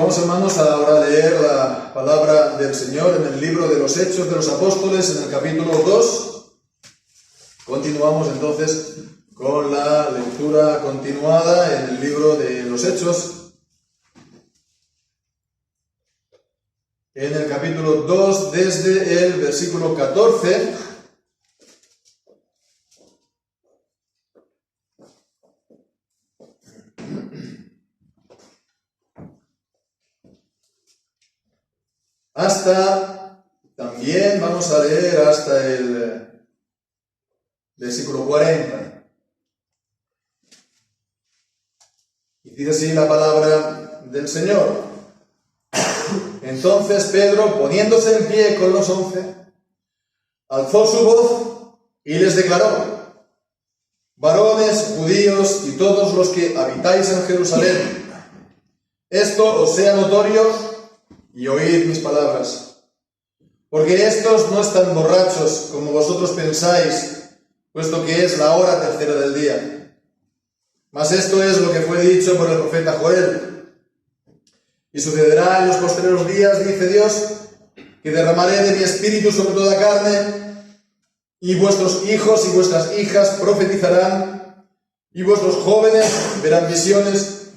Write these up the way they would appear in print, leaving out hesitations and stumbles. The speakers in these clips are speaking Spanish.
vamos, hermanos, ahora a leer la palabra del Señor en el libro de los Hechos de los Apóstoles, en el capítulo 2. Continuamos entonces con la lectura continuada en el libro de los Hechos. En el capítulo 2, desde el versículo 14. También vamos a leer hasta el versículo 40. Y dice así la palabra del Señor. Entonces Pedro, poniéndose en pie con los 11, alzó su voz y les declaró: varones, judíos y todos los que habitáis en Jerusalén, esto os sea notorio y oíd mis palabras. Porque estos no están borrachos como vosotros pensáis, puesto que es la hora tercera del día. Mas esto es lo que fue dicho por el profeta Joel. Y sucederá en los postreros días, dice Dios, que derramaré de mi espíritu sobre toda carne, y vuestros hijos y vuestras hijas profetizarán, y vuestros jóvenes verán visiones,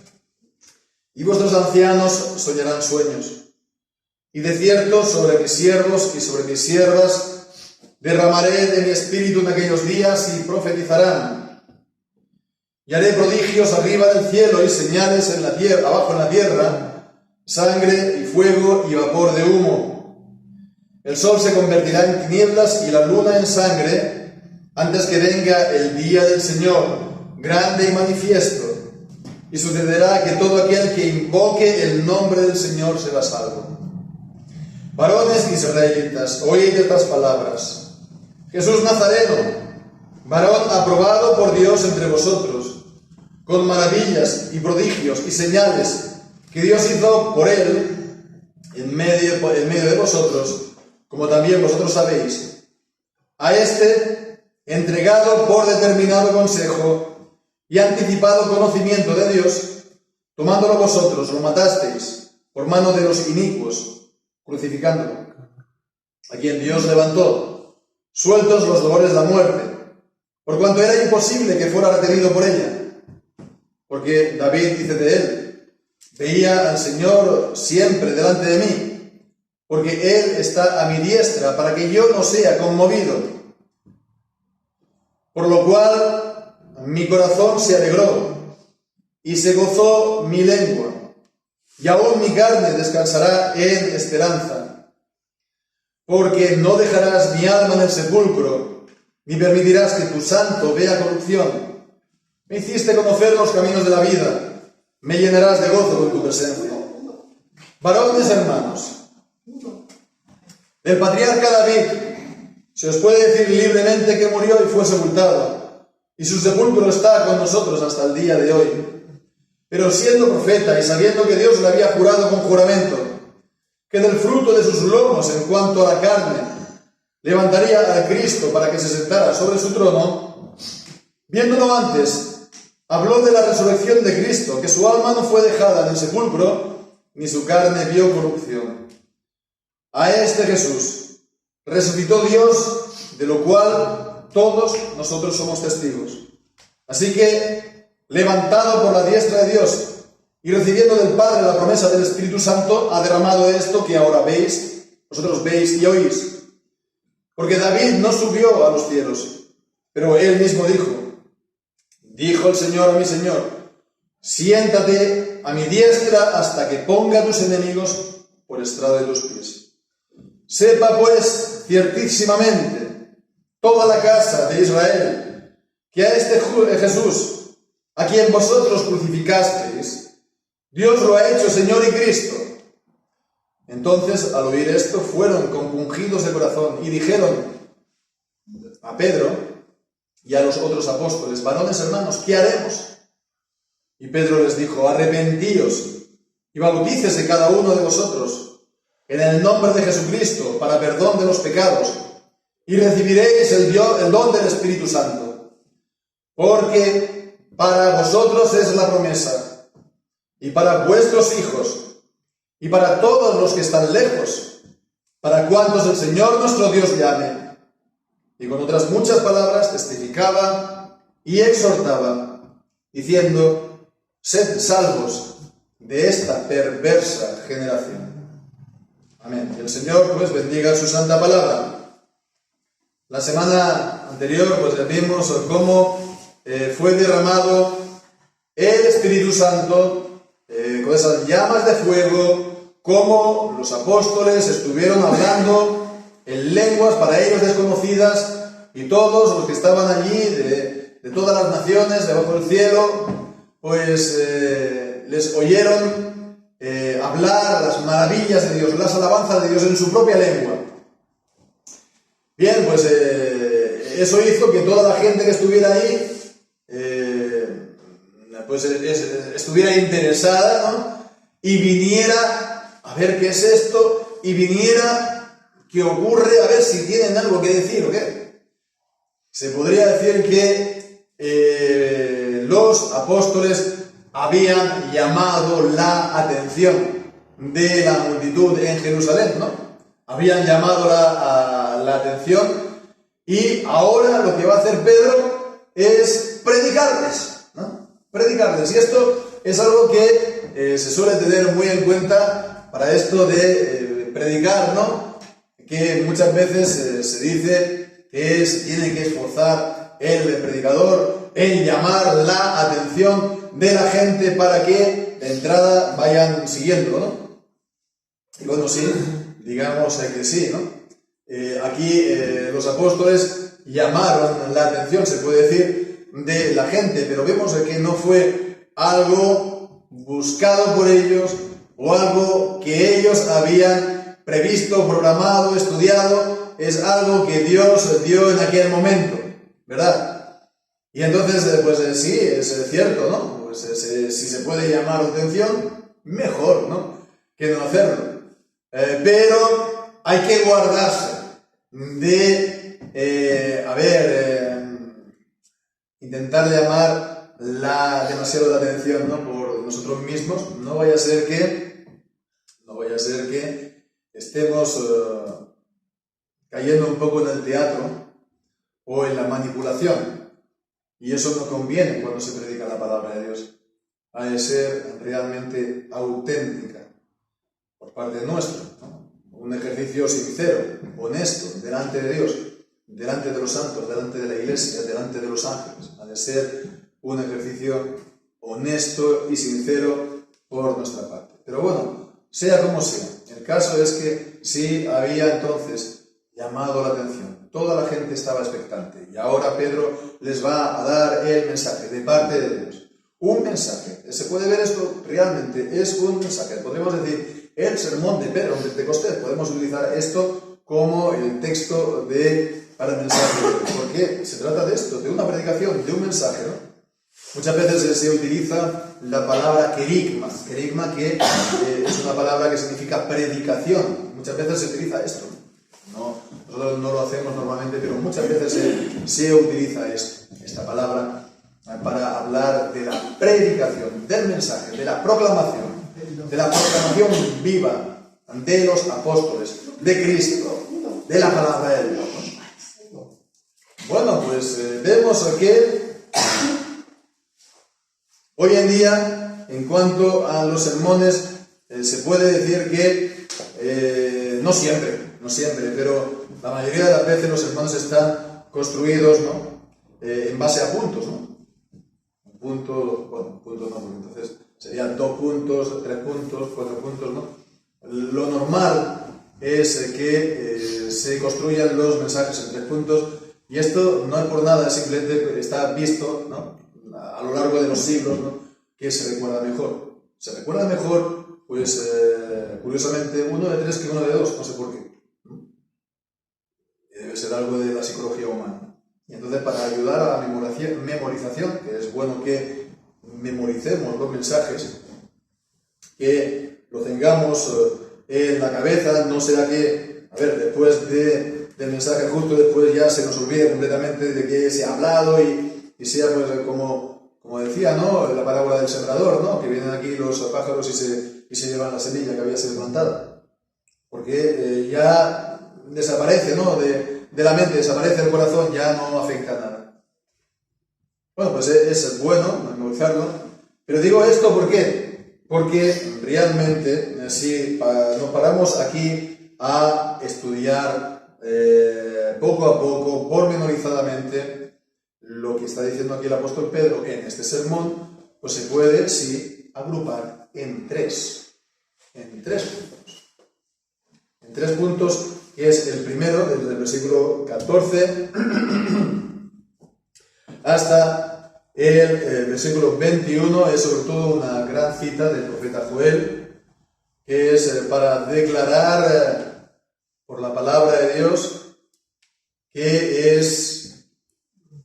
y vuestros ancianos soñarán sueños. Y de cierto sobre mis siervos y sobre mis siervas derramaré de mi espíritu en aquellos días y profetizarán. Y haré prodigios arriba del cielo y señales en la tierra, abajo en la tierra, sangre y fuego y vapor de humo. El sol se convertirá en tinieblas y la luna en sangre, antes que venga el día del Señor, grande y manifiesto. Y sucederá que todo aquel que invoque el nombre del Señor será salvo. Varones israelitas, oíd estas palabras. Jesús Nazareno, varón aprobado por Dios entre vosotros, con maravillas y prodigios y señales que Dios hizo por él en medio de vosotros, como también vosotros sabéis. A este, entregado por determinado consejo y anticipado conocimiento de Dios, tomándolo vosotros, lo matasteis por mano de los inicuos, crucificándolo, a quien Dios levantó, sueltos los dolores de la muerte, por cuanto era imposible que fuera retenido por ella. Porque David dice de él: veía al Señor siempre delante de mí, porque Él está a mi diestra, para que yo no sea conmovido. Por lo cual mi corazón se alegró, y se gozó mi lengua. Y aún mi carne descansará en esperanza, porque no dejarás mi alma en el sepulcro, ni permitirás que tu santo vea corrupción. Me hiciste conocer los caminos de la vida, me llenarás de gozo con tu presencia. Varones hermanos, del patriarca David se os puede decir libremente que murió y fue sepultado, y su sepulcro está con nosotros hasta el día de hoy. Pero siendo profeta y sabiendo que Dios le había jurado con juramento que del fruto de sus lomos en cuanto a la carne levantaría a Cristo para que se sentara sobre su trono, viéndolo antes, habló de la resurrección de Cristo, que su alma no fue dejada en el sepulcro, ni su carne vio corrupción. A este Jesús resucitó Dios, de lo cual todos nosotros somos testigos. Así que, levantado por la diestra de Dios y recibiendo del Padre la promesa del Espíritu Santo, ha derramado esto que ahora veis, vosotros veis y oís. Porque David no subió a los cielos, pero él mismo dijo el Señor a mi Señor: siéntate a mi diestra hasta que ponga a tus enemigos por estrado de tus pies. Sepa pues ciertísimamente toda la casa de Israel que a este Jesús, a quien vosotros crucificasteis, Dios lo ha hecho Señor y Cristo. Entonces, al oír esto, fueron compungidos de corazón y dijeron a Pedro y a los otros apóstoles: varones hermanos, ¿qué haremos? Y Pedro les dijo: arrepentíos y bautícese cada uno de vosotros en el nombre de Jesucristo para perdón de los pecados, y recibiréis el don del Espíritu Santo. Porque para vosotros es la promesa, y para vuestros hijos, y para todos los que están lejos, para cuantos el Señor nuestro Dios llame. Y con otras muchas palabras testificaba y exhortaba, diciendo: sed salvos de esta perversa generación. Amén. Y el Señor pues bendiga su santa palabra. La semana anterior pues vimos cómo fue derramado el Espíritu Santo con esas llamas de fuego, cómo los apóstoles estuvieron hablando en lenguas para ellos desconocidas, y todos los que estaban allí de todas las naciones debajo del cielo pues les oyeron hablar las maravillas de Dios, las alabanzas de Dios en su propia lengua. Bien, pues eso hizo que toda la gente que estuviera ahí pues estuviera interesada, ¿no? Y viniera a ver qué es esto, y viniera qué ocurre, a ver si tienen algo que decir o qué. Se podría decir que los apóstoles habían llamado la atención de la multitud en Jerusalén, ¿no? Habían llamado la atención, y ahora lo que va a hacer Pedro es predicarles, ¿no? Predicarles. Y esto es algo que se suele tener muy en cuenta para esto de predicar, ¿no? Que muchas veces se dice que se tiene que esforzar el predicador en llamar la atención de la gente para que de entrada vayan siguiéndolo, ¿no? Y bueno, sí, digamos que sí, ¿no? Aquí los apóstoles llamaron la atención, se puede decir, de la gente, pero vemos que no fue algo buscado por ellos o algo que ellos habían previsto, programado, estudiado. Es algo que Dios dio en aquel momento, ¿verdad? Y entonces, pues sí, es cierto, ¿no? Pues si se puede llamar la atención, mejor, ¿no? Que no hacerlo. Pero hay que guardarse de, intentar llamar demasiado la atención, ¿no? Por nosotros mismos. No vaya a ser que estemos cayendo un poco en el teatro o en la manipulación. Y eso no conviene cuando se predica la palabra de Dios. Ha de ser realmente auténtica por parte nuestra, ¿no? Un ejercicio sincero, honesto, delante de Dios, delante de los santos, delante de la iglesia, delante de los ángeles. Ha de ser un ejercicio honesto y sincero por nuestra parte. Pero bueno, sea como sea, el caso es que sí había entonces llamado la atención. Toda la gente estaba expectante, y ahora Pedro les va a dar el mensaje de parte de Dios. Un mensaje. Se puede ver esto realmente, es un mensaje. Podríamos decir el sermón de Pedro en Pentecostés. Podemos utilizar esto como el texto para el mensaje. Porque se trata de esto, de una predicación, de un mensaje, ¿no? Muchas veces se utiliza la palabra querigma, que es una palabra que significa predicación. Muchas veces se utiliza esto. Nosotros no lo hacemos normalmente, pero muchas veces se utiliza esta palabra para hablar de la predicación, del mensaje, de la proclamación viva de los apóstoles, de Cristo, de la palabra de Dios, ¿no? Bueno, pues vemos que hoy en día, en cuanto a los sermones, se puede decir que no siempre, pero la mayoría de las veces los sermones están construidos, ¿no? En base a puntos, ¿no? Puntos no, porque entonces serían 2 puntos, 3 puntos, 4 puntos, ¿no? Lo normal es que se construyan los mensajes en 3 puntos, y esto no es por nada, simplemente está visto, ¿no? A lo largo de los siglos, ¿no? Que se recuerda mejor. Se recuerda mejor, pues, curiosamente, uno de 3 que uno de 2, no sé por qué. Debe ser algo de la psicología humana. Y entonces, para ayudar a la memorización, que es bueno que memoricemos los mensajes, que lo tengamos en la cabeza, no será que, después del mensaje justo, después ya se nos olvide completamente de que se ha hablado y sea pues como como decía, ¿no? La parábola del sembrador, ¿no? Que vienen aquí los pájaros y se llevan la semilla que había sido plantada. Porque ya desaparece, ¿no? De la mente, desaparece el corazón, ya no afecta nada. Bueno, pues es bueno memorizarlo. Pero digo esto, ¿por qué? Porque realmente, si nos paramos aquí a estudiar poco a poco, pormenorizadamente, lo que está diciendo aquí el apóstol Pedro en este sermón, pues se puede, sí, agrupar en tres puntos. En 3 puntos, que es el primero, desde el versículo 14 hasta el versículo 21, es sobre todo una gran cita del profeta Joel, que es para declarar por la palabra de Dios qué es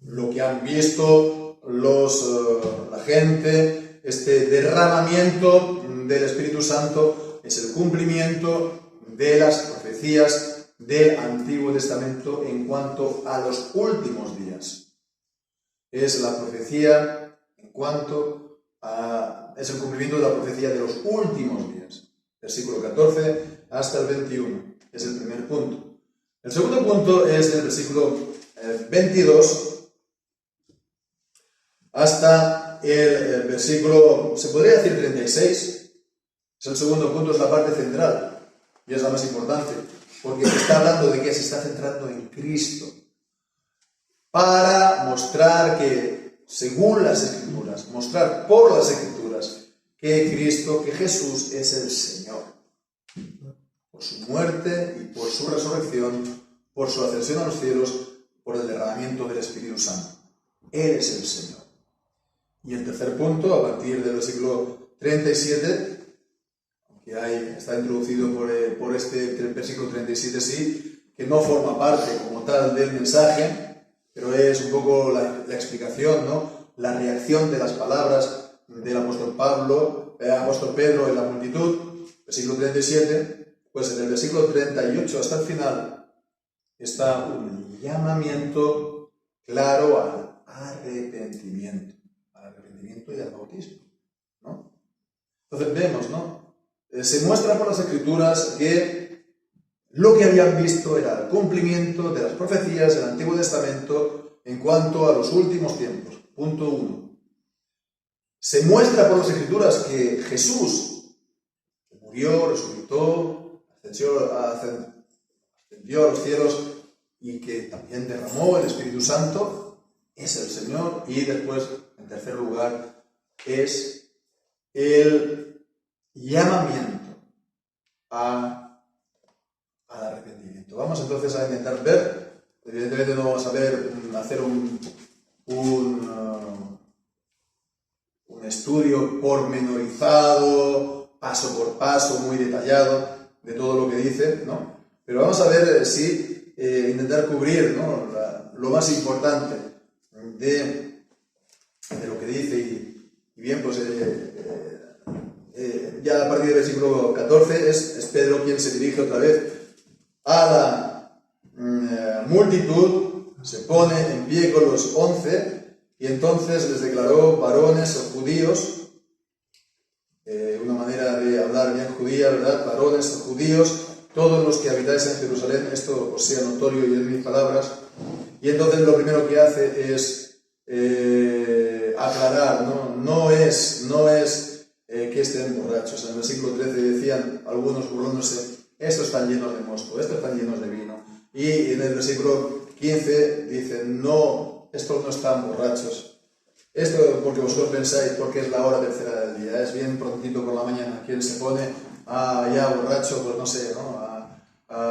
lo que han visto la gente, este derramamiento del Espíritu Santo es el cumplimiento de las profecías del Antiguo Testamento en cuanto a los últimos días. Es la profecía en cuanto es el cumplimiento de la profecía de los últimos días. Versículo 14 hasta el 21 es el primer punto. El segundo punto es el versículo 22 hasta el versículo, se podría decir 36. Es el segundo punto, es la parte central. Y es la más importante, porque se está hablando de que se está centrando en Cristo, para mostrar que, según las Escrituras, mostrar por las Escrituras, que Cristo, que Jesús es el Señor. Por su muerte y por su resurrección, por su ascensión a los cielos, por el derramamiento del Espíritu Santo. Él es el Señor. Y el tercer punto, a partir del versículo 37, que está introducido por este versículo 37, sí, que no forma parte como tal del mensaje, pero es un poco la explicación, ¿no? La reacción de las palabras del apóstol Pedro en la multitud, versículo 37, pues en el versículo 38 hasta el final está un llamamiento claro al arrepentimiento y al bautismo, ¿no? Entonces vemos, ¿no? Se muestra por las Escrituras que lo que habían visto era el cumplimiento de las profecías del Antiguo Testamento en cuanto a los últimos tiempos. Punto 1. Se muestra por las Escrituras que Jesús, que murió, resucitó, ascendió a los cielos y que también derramó el Espíritu Santo, es el Señor. Y después, en tercer lugar, es el llamamiento al arrepentimiento. Vamos entonces a intentar ver, evidentemente no vamos a hacer un estudio pormenorizado, paso por paso, muy detallado de todo lo que dice, ¿no? Pero vamos a ver si intentar cubrir, ¿no? Lo más importante de lo que dice y bien, pues ya a partir del versículo 14 es Pedro quien se dirige otra vez a la multitud, se pone en pie con los 11 y entonces les declaró: varones o judíos, una manera de hablar bien judía, ¿verdad? Varones o judíos, todos los que habitáis en Jerusalén, esto os sea notorio y en mis palabras. Y entonces lo primero que hace es aclarar, no es que estén borrachos. En el versículo 13 decían algunos burlándose: estos están llenos de mosto, estos están llenos de vino. Y en el versículo 15 dicen: no, estos no están borrachos. Esto porque vosotros pensáis, porque es la hora tercera del día, es bien prontito por la mañana. Quien se pone ya borracho, pues no sé, ¿no?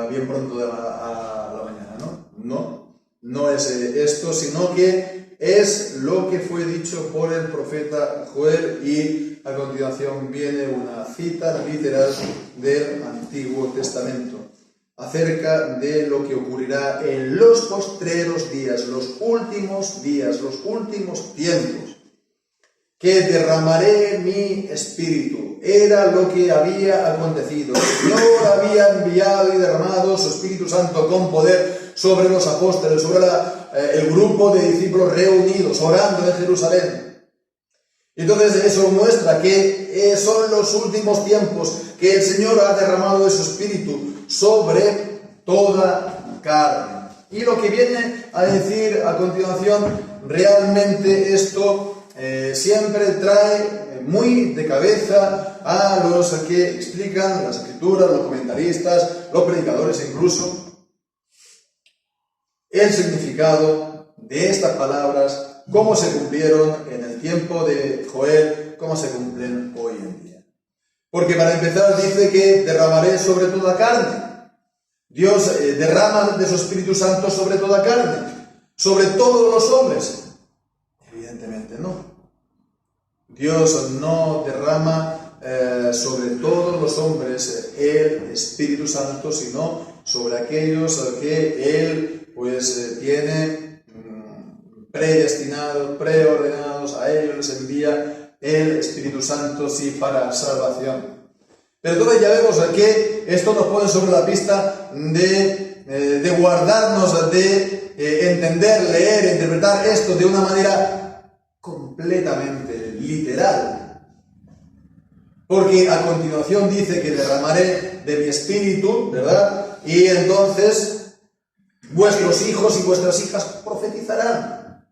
Bien pronto a la mañana, ¿no? No es esto, sino que es lo que fue dicho por el profeta Joel, y a continuación viene una cita literal del Antiguo Testamento acerca de lo que ocurrirá en los postreros días, los últimos tiempos, que derramaré mi espíritu. Era lo que había acontecido. El Señor había enviado y derramado su Espíritu Santo con poder sobre los apóstoles, sobre el grupo de discípulos reunidos, orando en Jerusalén. Entonces eso muestra que son los últimos tiempos, que el Señor ha derramado de su Espíritu sobre toda carne. Y lo que viene a decir a continuación, realmente esto siempre trae muy de cabeza a los que explican las Escrituras, los comentaristas, los predicadores incluso, el significado de estas palabras, cómo se cumplieron en el tiempo de Joel, cómo se cumplen hoy en día. Porque para empezar dice que derramaré sobre toda carne. Dios derrama de su Espíritu Santo sobre toda carne, sobre todos los hombres. Evidentemente no. Dios no derrama sobre todos los hombres el Espíritu Santo, sino sobre aquellos que Él tiene predestinados, preordenados. A ellos les envía el Espíritu Santo, sí, para salvación. Pero entonces ya vemos que esto nos pone sobre la pista de guardarnos, de entender, leer, interpretar esto de una manera completamente literal. Porque a continuación dice que derramaré de mi espíritu, ¿verdad? Y entonces vuestros hijos y vuestras hijas profetizarán.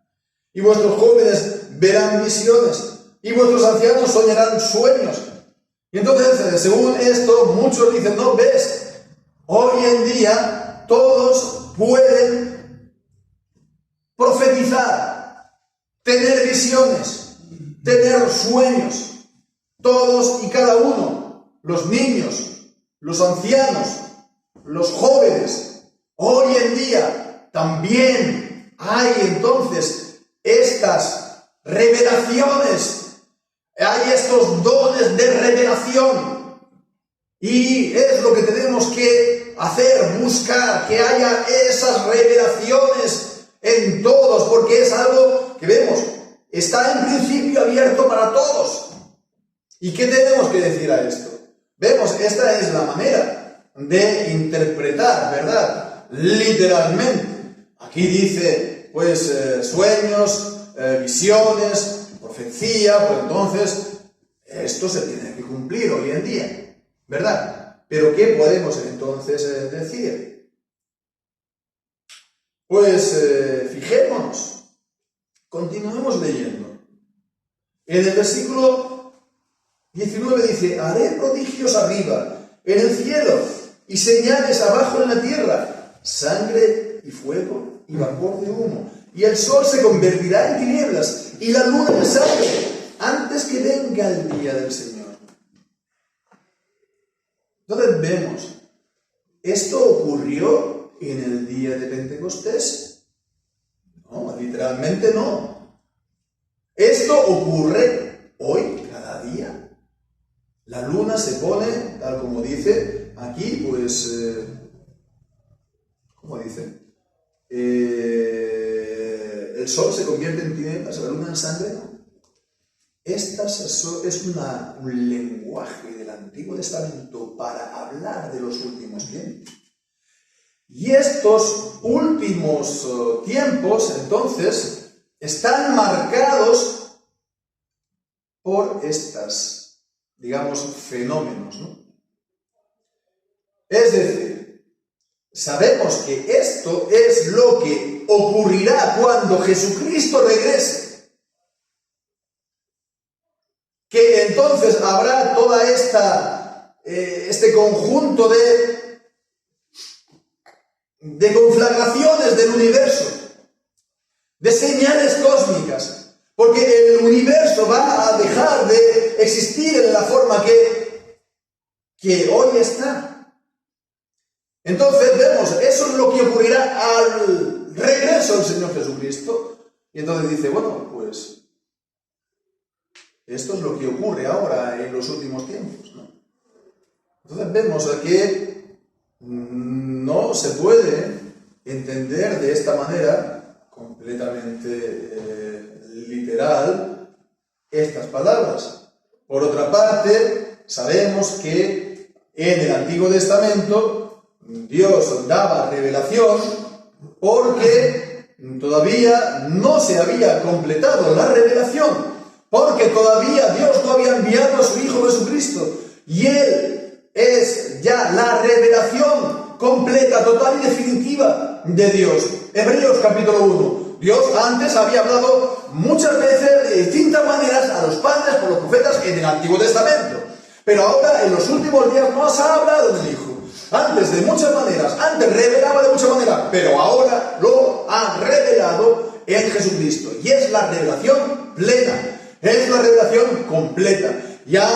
Y vuestros jóvenes verán visiones. Y vuestros ancianos soñarán sueños. Y entonces, según esto, muchos dicen, no, ves, hoy en día todos pueden profetizar, tener visiones, tener sueños, todos y cada uno, los niños, los ancianos, los jóvenes. Hoy en día también hay entonces estas revelaciones. Hay estos dones de revelación y es lo que tenemos que hacer, buscar que haya esas revelaciones en todos, porque es algo que vemos, está en principio abierto para todos. ¿Y qué tenemos que decir a esto? Vemos, esta es la manera de interpretar, ¿verdad? Literalmente. Aquí dice, sueños, visiones, profecía, pues entonces esto se tiene que cumplir hoy en día, ¿verdad? Pero ¿qué podemos entonces decir? Fijémonos, continuemos leyendo. En el versículo 19 dice, haré prodigios arriba, en el cielo, y señales abajo en la tierra, sangre y fuego y vapor de humo. Y el sol se convertirá en tinieblas y la luna en sangre antes que venga el día del Señor. Entonces vemos, ¿esto ocurrió en el día de Pentecostés? No, literalmente no. Esto ocurre hoy, cada día. La luna se pone, tal como dice aquí, ¿cómo dice? El sol se convierte en tinieblas, la luna en sangre, ¿no? Esta es un lenguaje del Antiguo Testamento para hablar de los últimos tiempos. Y estos últimos tiempos, entonces, están marcados por estas, digamos, fenómenos, ¿no? Es decir, sabemos que esto es lo que ocurrirá cuando Jesucristo regrese. Que entonces habrá toda este conjunto de conflagraciones del universo, de señales cósmicas, porque el universo va a dejar de existir en la forma que hoy está. Entonces vemos, eso es lo que ocurrirá al regreso del Señor Jesucristo. Y entonces dice, esto es lo que ocurre ahora en los últimos tiempos, ¿no? Entonces vemos que no se puede entender de esta manera completamente literal estas palabras. Por otra parte, sabemos que en el Antiguo Testamento Dios daba revelación porque todavía no se había completado la revelación. porque todavía Dios no había enviado a su Hijo Jesucristo, y Él es ya la revelación completa, total y definitiva de Dios. Hebreos capítulo 1. Dios antes había hablado muchas veces de distintas maneras a los padres por los profetas en el Antiguo Testamento, pero ahora en los últimos días nos ha hablado del Hijo. Antes de muchas maneras, antes revelaba de muchas maneras, pero ahora lo ha revelado en Jesucristo. Y es la revelación plena, es la revelación completa. Ya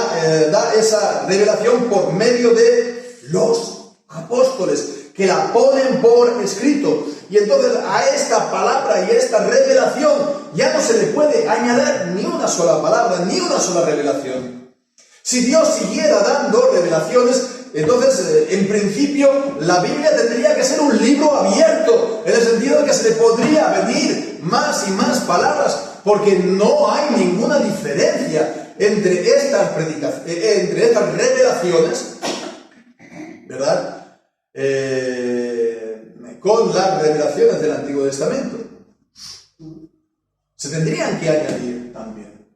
da esa revelación por medio de los apóstoles, que la ponen por escrito. Y entonces a esta palabra y a esta revelación ya no se le puede añadir ni una sola palabra, ni una sola revelación. Si Dios siguiera dando revelaciones, entonces, en principio, la Biblia tendría que ser un libro abierto, en el sentido de que se le podría venir más y más palabras, porque no hay ninguna diferencia entre estas revelaciones, ¿verdad? Con las revelaciones del Antiguo Testamento. Se tendrían que añadir también.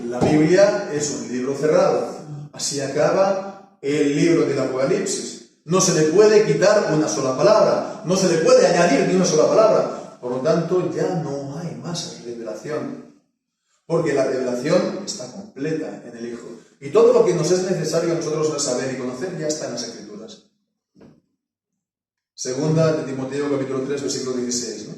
La Biblia es un libro cerrado. Así acaba el libro del Apocalipsis. No se le puede quitar una sola palabra, no se le puede añadir ni una sola palabra. Por lo tanto, ya no hay más revelación, porque la revelación está completa en el Hijo. Y todo lo que nos es necesario a nosotros saber y conocer ya está en las Escrituras. Segunda de Timoteo capítulo 3, versículo 16, ¿no?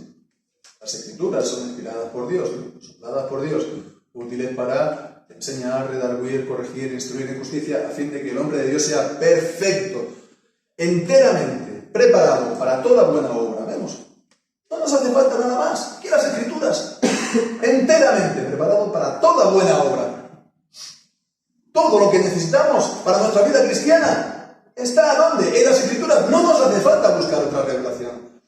Las Escrituras son inspiradas por Dios, ¿no? Son dadas por Dios, útiles para enseñar, redarguir, corregir, instruir en justicia, a fin de que el hombre de Dios sea perfecto, enteramente preparado para toda buena obra. ¿Vemos? No nos hace falta nada más que las Escrituras. Enteramente preparado para toda buena obra. Todo lo que necesitamos para nuestra vida cristiana está ¿dónde? En las Escrituras. No nos hace falta buscar otra revelación.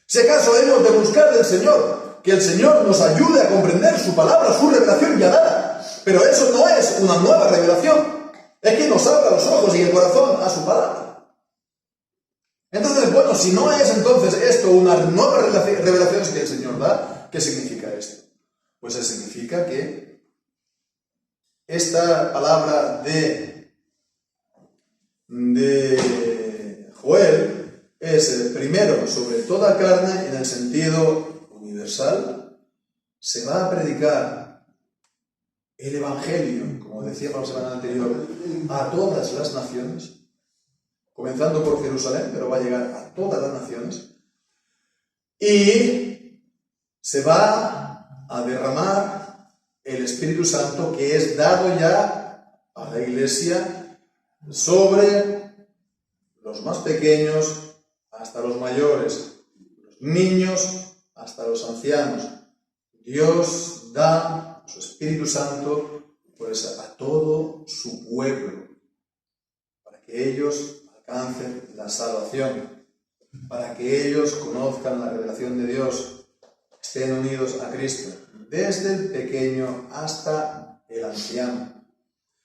Si acaso hemos de buscar del Señor, que el Señor nos ayude a comprender su palabra, su revelación ya dada. Pero eso no es una nueva revelación. Es que nos abra los ojos y el corazón a su palabra. Entonces, bueno, si no es entonces esto una nueva revelación que el Señor da, ¿qué significa esto? Pues significa que esta palabra de Joel es el primero sobre toda carne en el sentido universal. Se va a predicar el Evangelio, como decíamos la semana anterior, a todas las naciones, comenzando por Jerusalén, pero va a llegar a todas las naciones, y se va a derramar el Espíritu Santo que es dado ya a la Iglesia sobre los más pequeños hasta los mayores, los niños hasta los ancianos. Dios da su Espíritu Santo pues a todo su pueblo, para que ellos alcancen la salvación, para que ellos conozcan la revelación de Dios, estén unidos a Cristo, desde el pequeño hasta el anciano.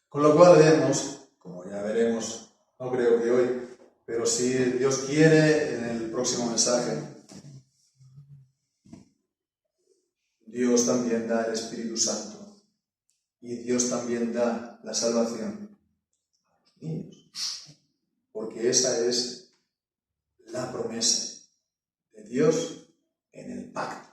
Con lo cual vemos, como ya veremos, no creo que hoy, pero si Dios quiere en el próximo mensaje, Dios también da el Espíritu Santo y Dios también da la salvación a los niños, porque esa es la promesa de Dios en el pacto,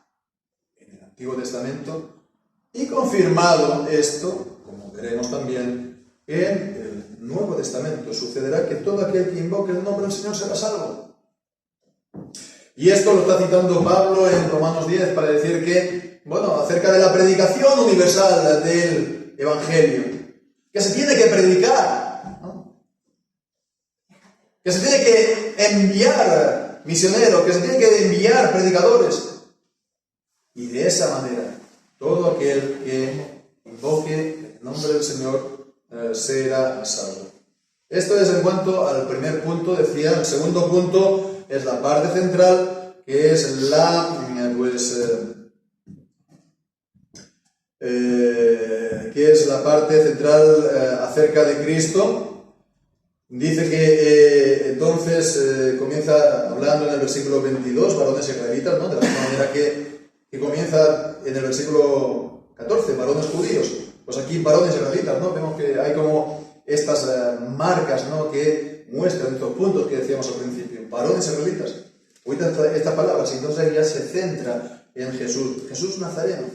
en el Antiguo Testamento, y confirmado esto, como veremos también, en el Nuevo Testamento. Sucederá que todo aquel que invoque el nombre del Señor será salvo. Y esto lo está citando Pablo en Romanos 10 para decir que, bueno, acerca de la predicación universal del Evangelio, que se tiene que predicar, ¿no? Que se tiene que enviar misioneros, que se tiene que enviar predicadores. Y de esa manera, todo aquel que invoque el nombre del Señor será salvo. Esto es en cuanto al primer punto. Decía, el segundo punto es la parte central, que es la, que es la parte central acerca de Cristo. Dice que entonces comienza hablando en el versículo 22, varones israelitas, ¿no? De la misma manera que comienza en el versículo 14, varones judíos. Pues aquí varones israelitas, ¿no? Vemos que hay como estas marcas, ¿no? Que muestran estos puntos que decíamos al principio. Varones israelitas. Ahorita estas palabras, entonces ya se centra en Jesús. Jesús Nazareno,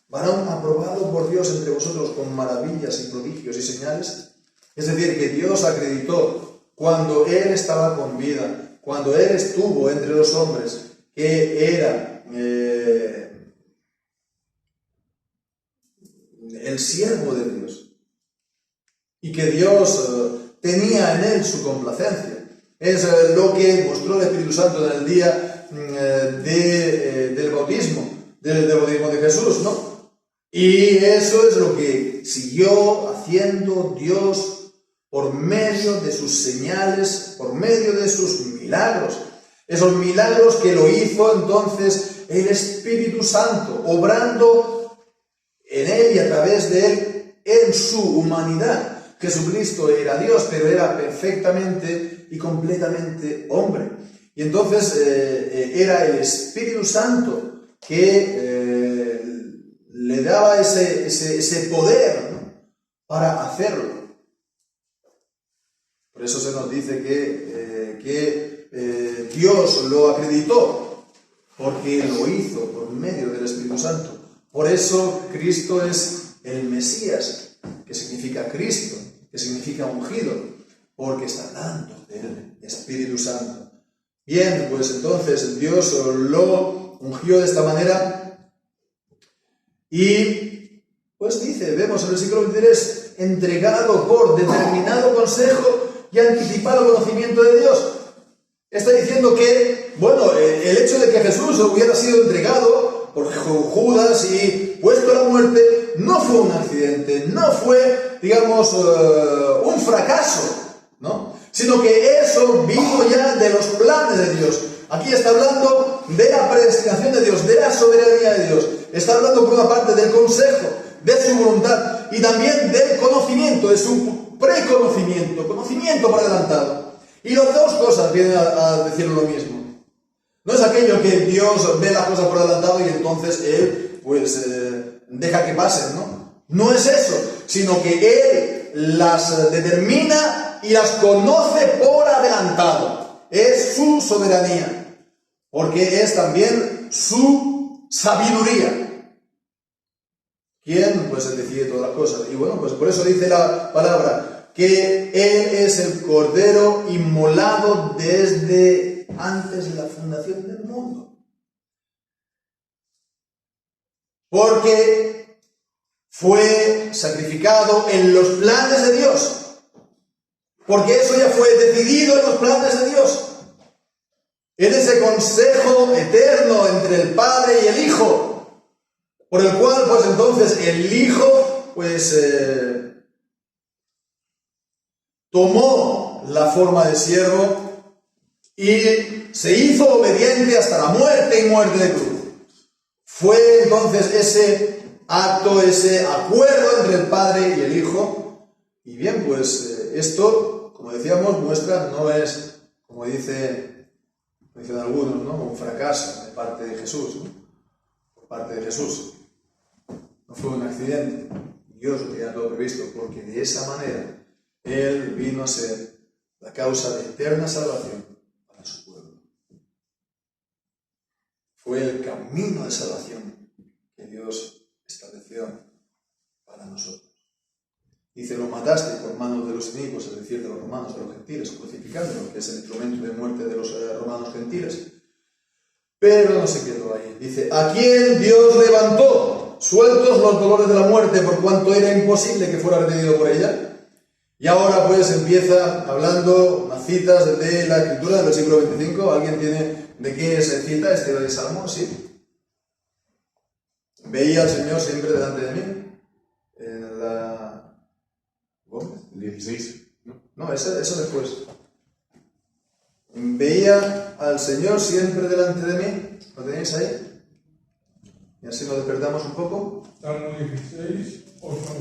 varón aprobado por Dios entre vosotros con maravillas y prodigios y señales. Es decir, que Dios acreditó cuando Él estaba con vida, cuando Él estuvo entre los hombres, que era el siervo de Dios y que Dios tenía en Él su complacencia. Es lo que mostró el Espíritu Santo en el día del bautismo de Jesús, ¿no? Y eso es lo que siguió haciendo Dios por medio de sus señales, por medio de sus milagros. Esos milagros que lo hizo entonces el Espíritu Santo, obrando en Él y a través de Él en su humanidad. Jesucristo era Dios, pero era perfectamente y completamente hombre. Y entonces era el Espíritu Santo que le daba ese poder, ¿no?, para hacerlo. Por eso se nos dice que Dios lo acreditó, porque lo hizo por medio del Espíritu Santo. Por eso Cristo es el Mesías, que significa Cristo, que significa ungido, porque está hablando del Espíritu Santo. Bien, pues entonces Dios lo ungió de esta manera y pues dice, vemos en el versículo 23, entregado por determinado consejo y anticipado conocimiento de Dios. Está diciendo que, bueno, el hecho de que Jesús hubiera sido entregado por Judas y puesto a la muerte no fue un accidente, no fue, digamos, un fracaso, ¿no? Sino que eso vino ya de los planes de Dios. Aquí está hablando de la predestinación de Dios, de la soberanía de Dios. Está hablando por una parte del consejo, de su voluntad y también del conocimiento, de su preconocimiento, conocimiento por adelantado. Y las dos cosas vienen a decir lo mismo. No es aquello que Dios ve las cosas por adelantado y entonces Él pues deja que pasen, ¿no? No es eso, sino que Él las determina y las conoce por adelantado. Es su soberanía, porque es también su sabiduría. ¿Quién? Pues Él decide todas las cosas. Y bueno, pues por eso dice la palabra, que Él es el Cordero inmolado desde antes de la fundación del mundo. Porque fue sacrificado en los planes de Dios. Porque eso ya fue decidido en los planes de Dios. En ese consejo eterno entre el Padre y el Hijo, por el cual, pues entonces, el Hijo, pues, tomó la forma de siervo y se hizo obediente hasta la muerte y muerte de cruz. Fue entonces ese acto, ese acuerdo entre el Padre y el Hijo. Y bien, pues esto, como decíamos, muestra, no es, como dicen algunos, ¿no?, un fracaso de parte de Jesús, ¿no?, por parte de Jesús. No fue un accidente. Dios lo tenía todo previsto, porque de esa manera Él vino a ser la causa de eterna salvación para su pueblo. Fue el camino de salvación que Dios estableció para nosotros. Dice, lo mataste por manos de los inicuos, es decir, de los romanos, de los gentiles, crucificándolo, que es el instrumento de muerte de los romanos gentiles. Pero no se quedó ahí. Dice, a quien Dios levantó, sueltos los dolores de la muerte, por cuanto era imposible que fuera retenido por ella. Y ahora pues empieza hablando unas citas de la Escritura del versículo 25. ¿Alguien tiene de qué se cita este salmo? Sí. Veía al Señor siempre delante de mí. En la... ¿Cómo? 16. No, eso después. Veía al Señor siempre delante de mí. ¿Lo tenéis ahí? Y así nos despertamos un poco. Salmo 16, 8 a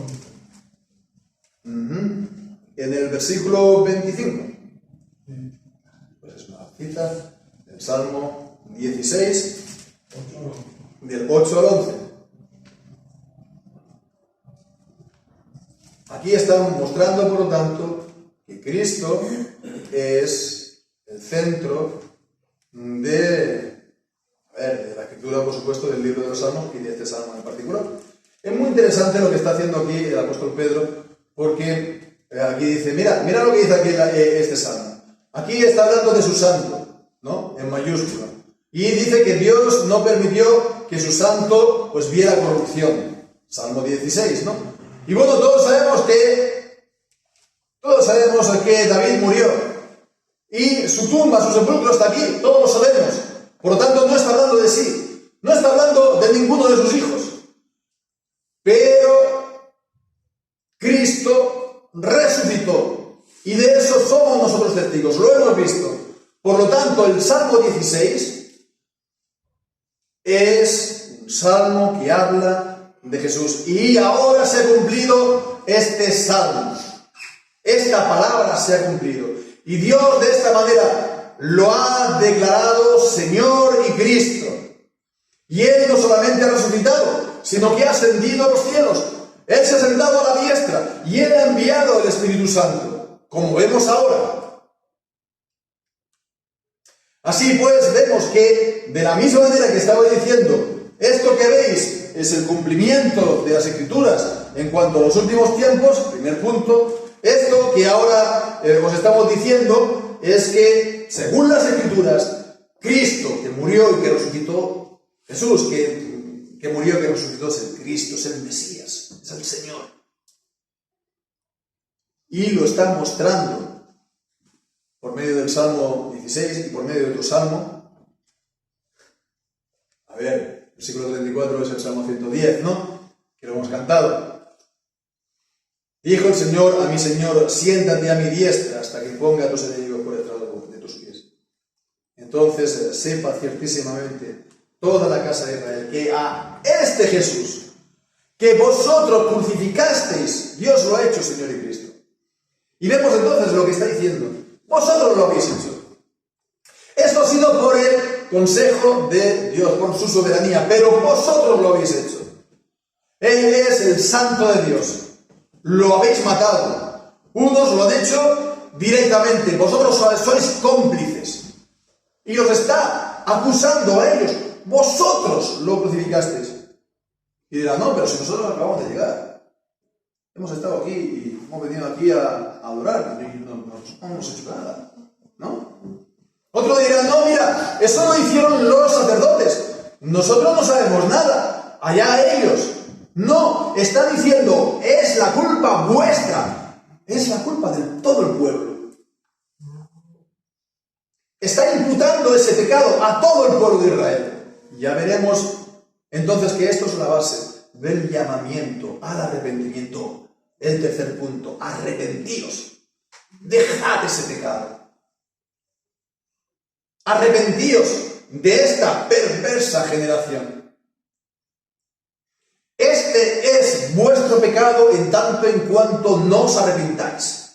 11. En el versículo 25. Pues es una cita del Salmo 16, del 8 al 11. Aquí están mostrando, por lo tanto, que Cristo es el centro de la escritura, por supuesto, del libro de los Salmos y de este Salmo en particular. Es muy interesante lo que está haciendo aquí el apóstol Pedro, porque aquí dice, mira lo que dice aquí este Salmo. Aquí está hablando de su santo, ¿no? En mayúscula. Y dice que Dios no permitió que su santo pues viera corrupción. Salmo 16, ¿no? Y bueno, todos sabemos que David murió. Y su tumba, su sepulcro está aquí, todos lo sabemos. Por lo tanto, no está hablando de sí. No está hablando de ninguno de sus hijos. Pero Cristo resucitó. Y de eso somos nosotros testigos. Lo hemos visto. Por lo tanto, el Salmo 16 es un salmo que habla de Jesús. Y ahora se ha cumplido este salmo. Esta palabra se ha cumplido. Y Dios de esta manera lo ha declarado Señor y Cristo. Y Él no solamente ha resucitado, sino que ha ascendido a los cielos. Él se ha sentado a la diestra y Él ha enviado el Espíritu Santo, como vemos ahora. Así pues, vemos que, de la misma manera que estaba diciendo, esto que veis es el cumplimiento de las Escrituras en cuanto a los últimos tiempos, primer punto. Esto que ahora os estamos diciendo es que, según las Escrituras, Cristo, que murió y que resucitó, Jesús, que murió y que resucitó, es el Cristo, es el Mesías, es el Señor. Y lo está mostrando por medio del Salmo 16 y por medio de otro Salmo. A ver, el versículo 34 es el Salmo 110, ¿no? Que lo hemos cantado. Dijo el Señor a mi Señor, siéntate a mi diestra hasta que ponga a tus enemigos por estrado de tus pies. Entonces sepa ciertísimamente toda la casa de Israel que a este Jesús, que vosotros crucificasteis, Dios lo ha hecho Señor y Cristo. Y vemos entonces lo que está diciendo. Vosotros lo habéis hecho. Esto ha sido por el consejo de Dios, por su soberanía, pero vosotros lo habéis hecho. Él es el Santo de Dios. Lo habéis matado. Unos lo han hecho directamente. Vosotros sois cómplices. Y os está acusando a ellos. Vosotros lo crucificasteis. Y dirán, no, pero si nosotros acabamos de llegar. Hemos estado aquí y hemos venido aquí a adorar. Y no hemos hecho nada. ¿No? Otro dirá, no, mira, eso lo hicieron los sacerdotes. Nosotros no sabemos nada. Allá ellos. No, está diciendo, es la culpa vuestra. Es la culpa de todo el pueblo. Está imputando ese pecado a todo el pueblo de Israel. Ya veremos entonces que esto es la base del llamamiento al arrepentimiento. El tercer punto, arrepentíos. Dejad ese pecado. Arrepentíos de esta perversa generación. Este es vuestro pecado en tanto en cuanto no os arrepentáis.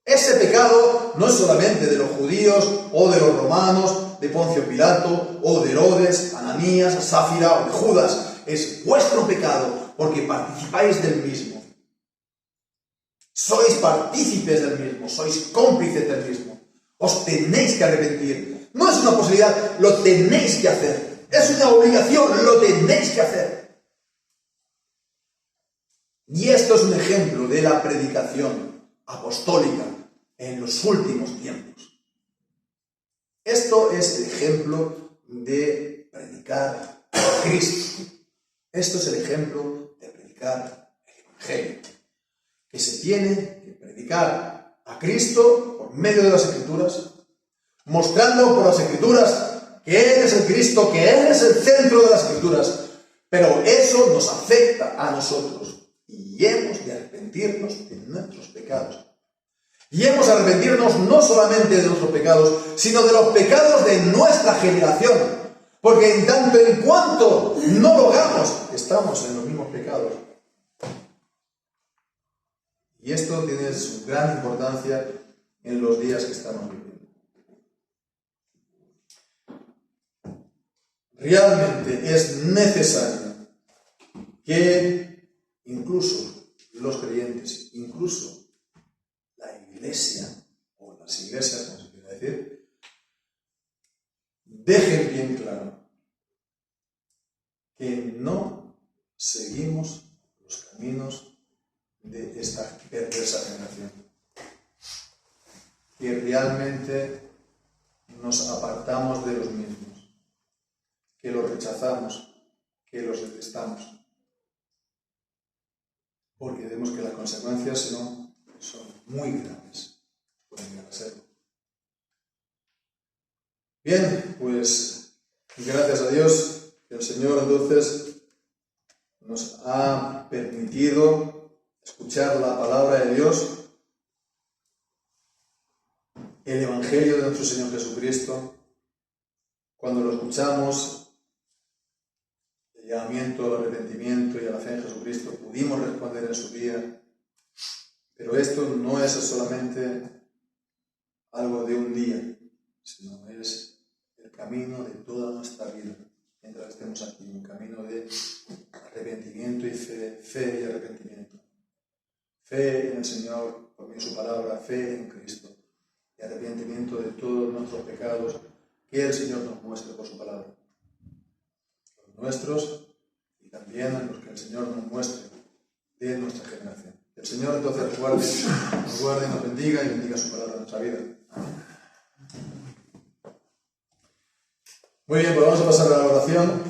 Ese pecado no es solamente de los judíos o de los romanos, de Poncio Pilato o de Herodes, Ananías, Sáfira o de Judas. Es vuestro pecado porque participáis del mismo. Sois partícipes del mismo, sois cómplices del mismo. Os tenéis que arrepentir. No es una posibilidad, lo tenéis que hacer. Es una obligación, lo tenéis que hacer. Y esto es un ejemplo de la predicación apostólica en los últimos tiempos. Esto es el ejemplo de predicar a Cristo. Esto es el ejemplo de predicar el Evangelio. Que se tiene que predicar a Cristo por medio de las Escrituras, mostrando por las Escrituras que Él es el Cristo, que Él es el centro de las Escrituras. Pero eso nos afecta a nosotros. Y hemos de arrepentirnos de nuestros pecados. Y hemos de arrepentirnos no solamente de nuestros pecados, sino de los pecados de nuestra generación. Porque en tanto en cuanto no lo hagamos, estamos en los mismos pecados. Y esto tiene su gran importancia en los días que estamos viviendo. Realmente es necesario que incluso los creyentes, incluso la iglesia, o las iglesias, como se quiera decir, dejen bien claro que no seguimos los caminos de esta perversa generación, que realmente nos apartamos de los mismos, que los rechazamos, que los detestamos, porque vemos que las consecuencias, si no, son muy graves, pueden llegar a serlo. Bien, pues gracias a Dios que el Señor entonces nos ha permitido escuchar la palabra de Dios, el Evangelio de nuestro Señor Jesucristo. Cuando lo escuchamos, el llamamiento al arrepentimiento y a la fe en Jesucristo, pudimos responder en su día, pero esto no es solamente algo de un día, sino es el camino de toda nuestra vida, mientras estemos aquí, un camino de arrepentimiento y fe y arrepentimiento. Fe en el Señor, por medio de su palabra, fe en Cristo, y arrepentimiento de todos nuestros pecados que el Señor nos muestre por su palabra. Los nuestros y también los que el Señor nos muestre de nuestra generación. Que el Señor entonces nos guarde, nos bendiga y bendiga su palabra en nuestra vida. Muy bien, pues vamos a pasar a la oración.